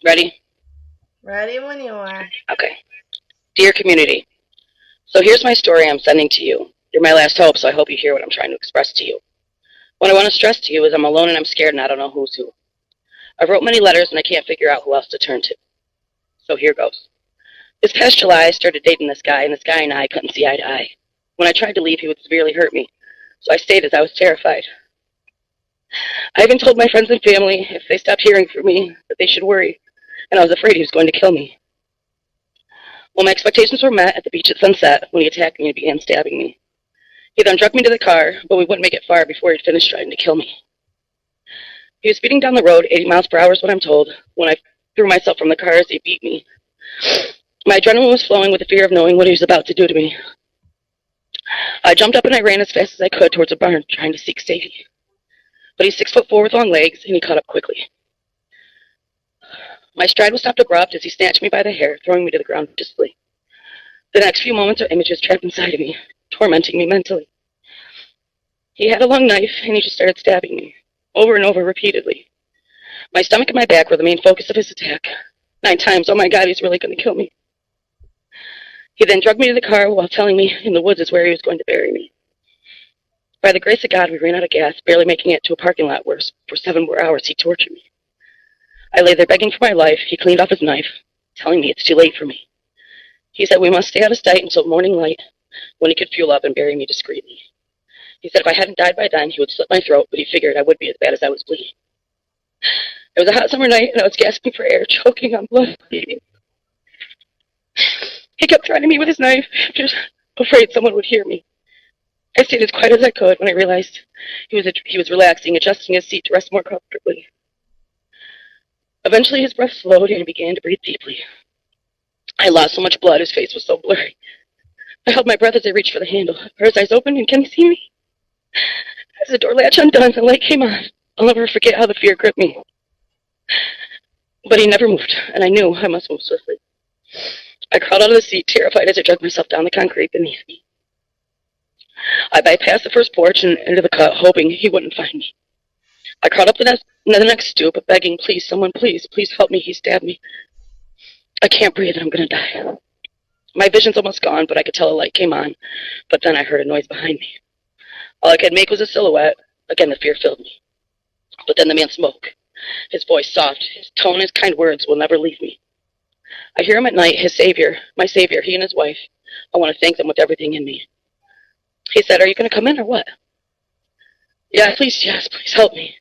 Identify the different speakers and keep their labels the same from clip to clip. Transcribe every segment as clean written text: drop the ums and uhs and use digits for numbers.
Speaker 1: Ready?
Speaker 2: Ready when you are.
Speaker 1: Okay. Dear community, so here's my story I'm sending to you. You're my last hope, so I hope you hear what I'm trying to express to you. What I want to stress to you is I'm alone and I'm scared and I don't know who's who. I've wrote many letters and I can't figure out who else to turn to. So here goes. This past July, I started dating this guy, and this guy and I couldn't see eye to eye. When I tried to leave, he would severely hurt me, so I stayed as I was terrified. I even told my friends and family if they stopped hearing from me that they should worry, and I was afraid he was going to kill me. Well, my expectations were met at the beach at sunset when he attacked me and began stabbing me. He then dragged me to the car, but we wouldn't make it far before he'd finished trying to kill me. He was speeding down the road, 80 miles per hour is what I'm told, when I threw myself from the car as he beat me. My adrenaline was flowing with the fear of knowing what he was about to do to me. I jumped up and I ran as fast as I could towards a barn, trying to seek safety. But he's 6'4" with long legs, and he caught up quickly. My stride was stopped abrupt as he snatched me by the hair, throwing me to the ground viciously. The next few moments are images trapped inside of me, tormenting me mentally. He had a long knife, and he just started stabbing me, over and over repeatedly. My stomach and my back were the main focus of his attack. 9 times, oh my God, he's really going to kill me. He then dragged me to the car while telling me in the woods is where he was going to bury me. By the grace of God, we ran out of gas, barely making it to a parking lot where for 7 more hours he tortured me. I lay there begging for my life. He cleaned off his knife, telling me it's too late for me. He said we must stay out of sight until morning light, when he could fuel up and bury me discreetly. He said if I hadn't died by then, he would slit my throat, but he figured I would be as bad as I was bleeding. It was a hot summer night, and I was gasping for air, choking on blood. He kept threatening me with his knife, just afraid someone would hear me. I stayed as quiet as I could when I realized he was relaxing, adjusting his seat to rest more comfortably. Eventually, his breath slowed, and he began to breathe deeply. I lost so much blood, his face was so blurry. I held my breath as I reached for the handle. Are his eyes open, and can he see me? As the door latch undone, the light came on. I'll never forget how the fear gripped me. But he never moved, and I knew I must move swiftly. I crawled out of the seat, terrified as I dragged myself down the concrete beneath me. I bypassed the first porch and into the cut, hoping he wouldn't find me. I crawled up the next stoop, begging, please, someone, please help me. He stabbed me. I can't breathe and I'm going to die. My vision's almost gone, but I could tell a light came on, but then I heard a noise behind me. All I could make was a silhouette. Again, the fear filled me. But then the man spoke. His voice soft, his tone, his kind words will never leave me. I hear him at night, his savior, my savior, he and his wife. I want to thank them with everything in me. He said, are you going to come in or what? Yes, please help me.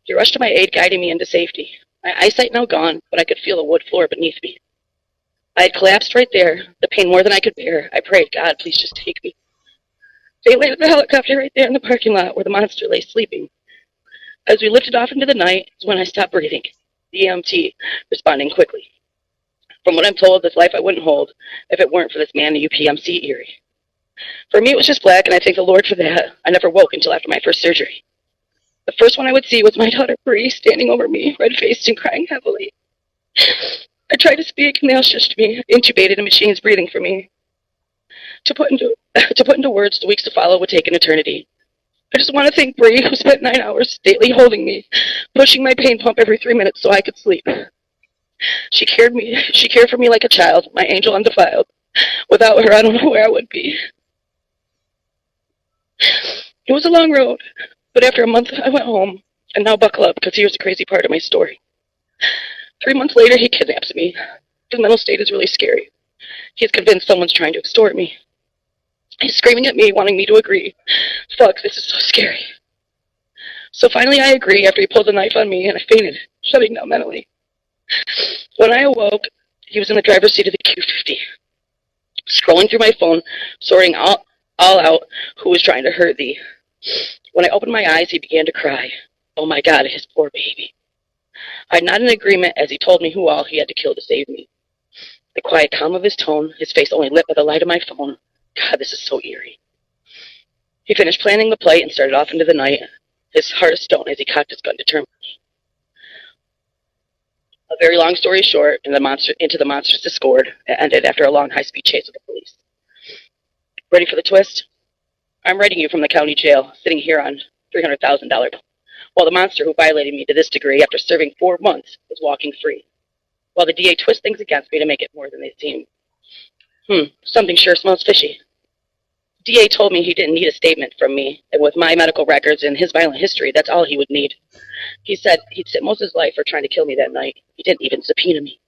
Speaker 1: He rushed to my aid, guiding me into safety. My eyesight now gone, but I could feel the wood floor beneath me. I had collapsed right there, the pain more than I could bear. I prayed, God, please just take me. They landed the helicopter right there in the parking lot where the monster lay sleeping. As we lifted off into the night is when I stopped breathing, the EMT responding quickly. From what I'm told, this life I wouldn't hold if it weren't for this man in UPMC Erie. For me, it was just black, and I thank the Lord for that. I never woke until after my first surgery. The first one I would see was my daughter, Bree, standing over me, red-faced and crying heavily. I tried to speak, and they all shushed me, intubated, and machines breathing for me. To put into words the weeks to follow would take an eternity. I just want to thank Bree, who spent 9 hours daily holding me, pushing my pain pump every 3 minutes so I could sleep. She cared for me like a child, my angel undefiled. Without her, I don't know where I would be. It was a long road, but after a month, I went home. And now buckle up, because here's the crazy part of my story. 3 months later, he kidnaps me. His mental state is really scary. He's convinced someone's trying to extort me. He's screaming at me, wanting me to agree. Fuck, this is so scary. So finally I agree after he pulled the knife on me, and I fainted, shutting down mentally. When I awoke, he was in the driver's seat of the Q50, scrolling through my phone, sorting all out who was trying to hurt thee. When I opened my eyes, he began to cry. Oh my God, his poor baby. I nodded in agreement as he told me who all he had to kill to save me. The quiet calm of his tone, his face only lit by the light of my phone. God, this is so eerie. He finished planning the plight and started off into the night, his heart of stone as he cocked his gun to turn me. A very long story short, into the monstrous discord, it ended after a long high-speed chase with the police. Ready for the twist? I'm writing you from the county jail, sitting here on $300,000, while the monster who violated me to this degree after serving 4 months was walking free. while the DA twists things against me to make it more than they seem. Something sure smells fishy. DA told me he didn't need a statement from me, and with my medical records and his violent history, that's all he would need. He said he'd sit most of his life for trying to kill me that night. He didn't even subpoena me.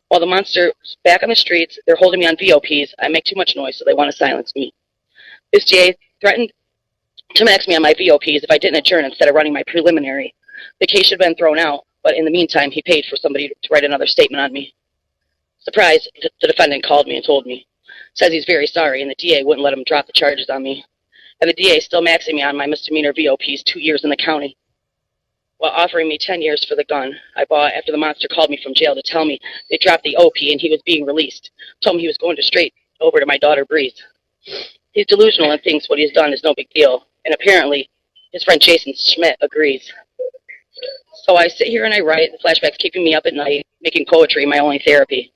Speaker 1: While the monster's back on the streets, they're holding me on VOPs. I make too much noise, so they want to silence me. This DA threatened to max me on my VOPs if I didn't adjourn instead of running my preliminary. The case should have been thrown out, but in the meantime, he paid for somebody to write another statement on me. Surprised, the defendant called me and told me. Says he's very sorry, and the DA wouldn't let him drop the charges on me. And the DA is still maxing me on my misdemeanor VOPs 2 years in the county, while offering me 10 years for the gun I bought after the monster called me from jail to tell me they dropped the OP and he was being released. Told me he was going to straight over to my daughter Breeze. He's delusional and thinks what he's done is no big deal, and apparently his friend Jason Schmidt agrees. So I sit here and I write. The flashbacks keeping me up at night, making poetry my only therapy.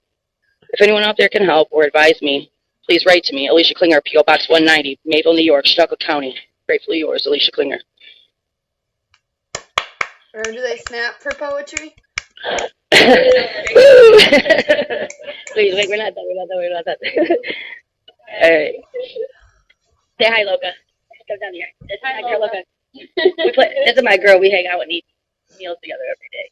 Speaker 1: If anyone out there can help or advise me, please write to me, Alisha Klinger, P.O. Box 190, Mayville, New York, Chautauqua County. Gratefully yours, Alisha Klinger.
Speaker 2: Or do they snap for poetry?
Speaker 1: Please, wait, we're not done. All right. Say hi, Loca. Come down here. This is my girl, Loca. This is my girl. We hang out and eat meals together every day.